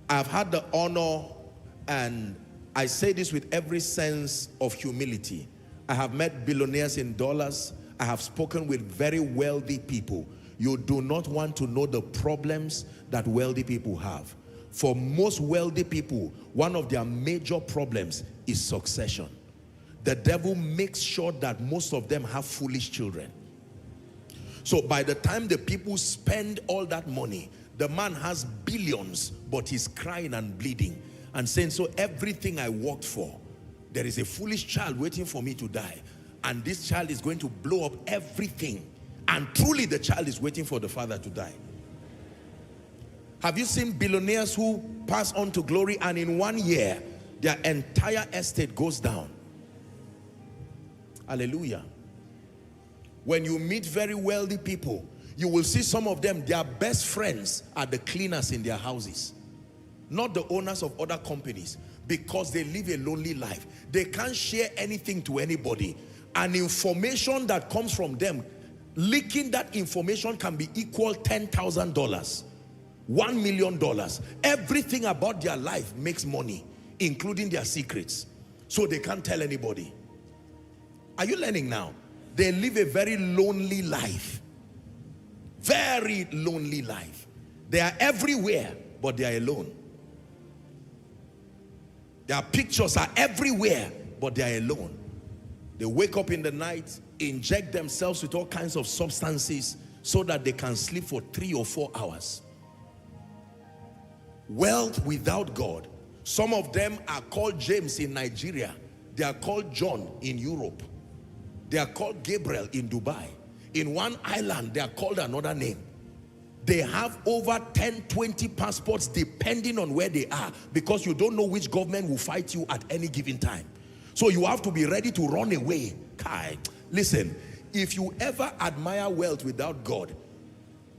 I've had the honor, and I say this with every sense of humility. I have met billionaires in dollars. I have spoken with very wealthy people. You do not want to know the problems that wealthy people have. For most wealthy people, one of their major problems is succession. The devil makes sure that most of them have foolish children. So by the time the people spend all that money, the man has billions, but he's crying and bleeding and saying, so everything I worked for, there is a foolish child waiting for me to die, and this child is going to blow up everything, and truly the child is waiting for the father to die. Have you seen billionaires who pass on to glory and in 1 year their entire estate goes down? Hallelujah. When you meet very wealthy people, you will see some of them, their best friends are the cleaners in their houses, not the owners of other companies, because they live a lonely life. They can't share anything to anybody. And information that comes from them, leaking that information can be equal $10,000, $1 million. Everything about their life makes money, including their secrets. So they can't tell anybody. Are you learning now? They live a very lonely life. Very lonely life. They are everywhere, but they are alone. Their pictures are everywhere, but they are alone. They wake up in the night, inject themselves with all kinds of substances so that they can sleep for 3 or 4 hours. Wealth without God. Some of them are called James in Nigeria. They are called John in Europe. They are called Gabriel in Dubai. In one island, they are called another name. They have over 10, 20 passports depending on where they are, because you don't know which government will fight you at any given time. So you have to be ready to run away. Kai, listen, if you ever admire wealth without God,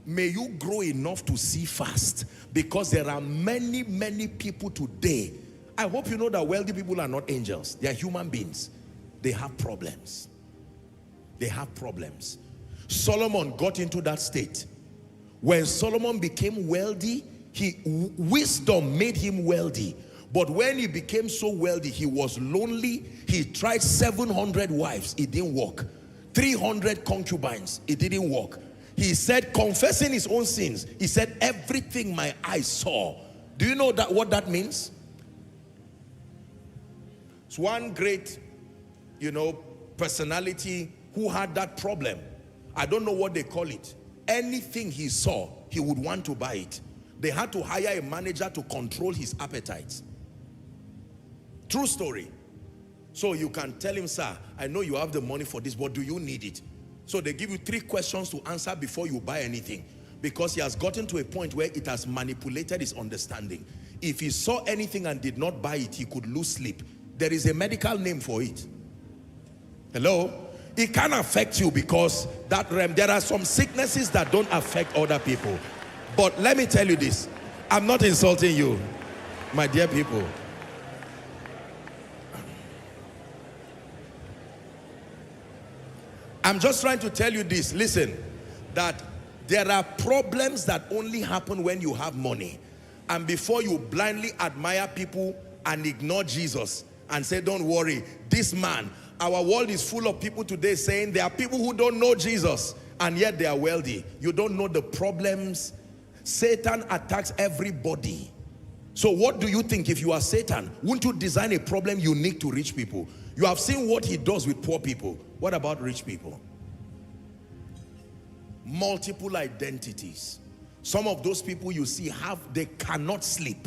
may you grow enough to see fast, because there are many, many people today. I hope you know that wealthy people are not angels. They are human beings. They have problems. They have problems. Solomon got into that state. When Solomon became wealthy, wisdom made him wealthy. But when he became so wealthy, he was lonely. He tried 700 wives. It didn't work. 300 concubines. It didn't work. He said, confessing his own sins, he said, everything my eyes saw. Do you know what that means? It's one great, personality who had that problem. I don't know what they call it. Anything he saw, he would want to buy it. They had to hire a manager to control his appetite. True story. So you can tell him, sir, I know you have the money for this, but do you need it? So they give you 3 questions to answer before you buy anything, because he has gotten to a point where it has manipulated his understanding. If he saw anything and did not buy it, he could lose sleep. There is a medical name for it. Hello? It can affect you, because there are some sicknesses that don't affect other people. But let me tell you this. I'm not insulting you, my dear people. I'm just trying to tell you this. Listen, that there are problems that only happen when you have money. And before you blindly admire people and ignore Jesus and say, don't worry, this man. Our world is full of people today saying there are people who don't know Jesus and yet they are wealthy. You don't know the problems. Satan attacks everybody. So what do you think? If you are Satan, wouldn't you design a problem unique to rich people? You have seen what he does with poor people. What about rich people? Multiple identities. Some of those people you see they cannot sleep.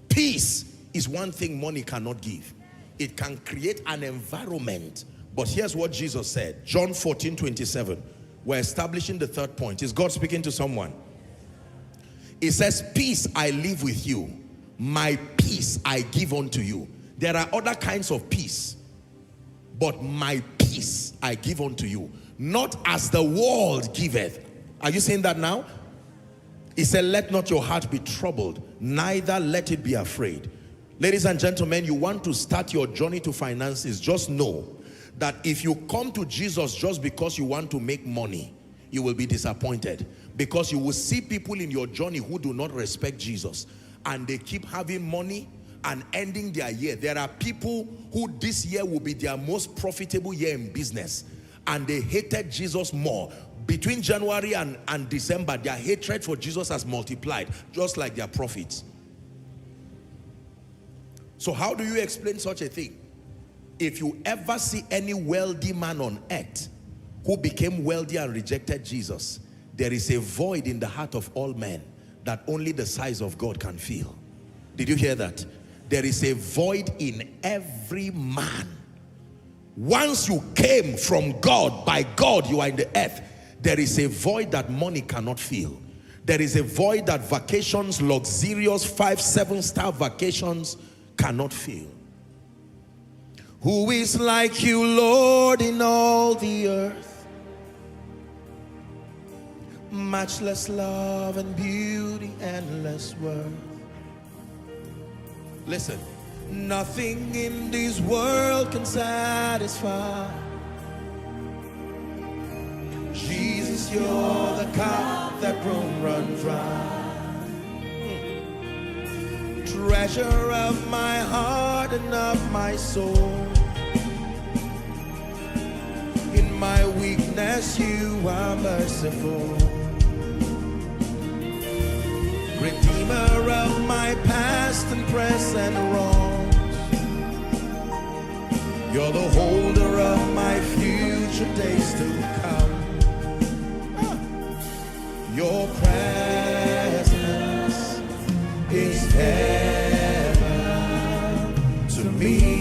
Peace is one thing money cannot give. It can create an environment. But here's what Jesus said. John 14:27. We're establishing the third point. Is God speaking to someone? It says, peace I leave with you. My peace I give unto you. There are other kinds of peace. But my peace I give unto you. Not as the world giveth. Are you saying that now? He said, let not your heart be troubled, neither let it be afraid. Ladies and gentlemen, you want to start your journey to finances, just know that if you come to Jesus just because you want to make money, you will be disappointed, because you will see people in your journey who do not respect Jesus. and they keep having money and ending their year. There are people who this year will be their most profitable year in business, and they hated Jesus more. Between January and December, their hatred for Jesus has multiplied, just like their profits. So how do you explain such a thing? If you ever see any wealthy man on earth who became wealthy and rejected Jesus, there is a void in the heart of all men that only the size of God can fill. Did you hear that? There is a void in every man. Once you came from God, by God you are in the earth, there is a void that money cannot fill. There is a void that vacations, luxurious 5-7-star vacations cannot fill. Who is like you, Lord, in all the earth? Matchless love and beauty, endless worth. Listen, nothing in this world can satisfy. Jesus, you're the cup that won't run dry. Treasure of my heart and of my soul. In my weakness, you are merciful. Redeemer of my past and present wrongs. You're the holder of my future days to come. Your presence is heaven to me.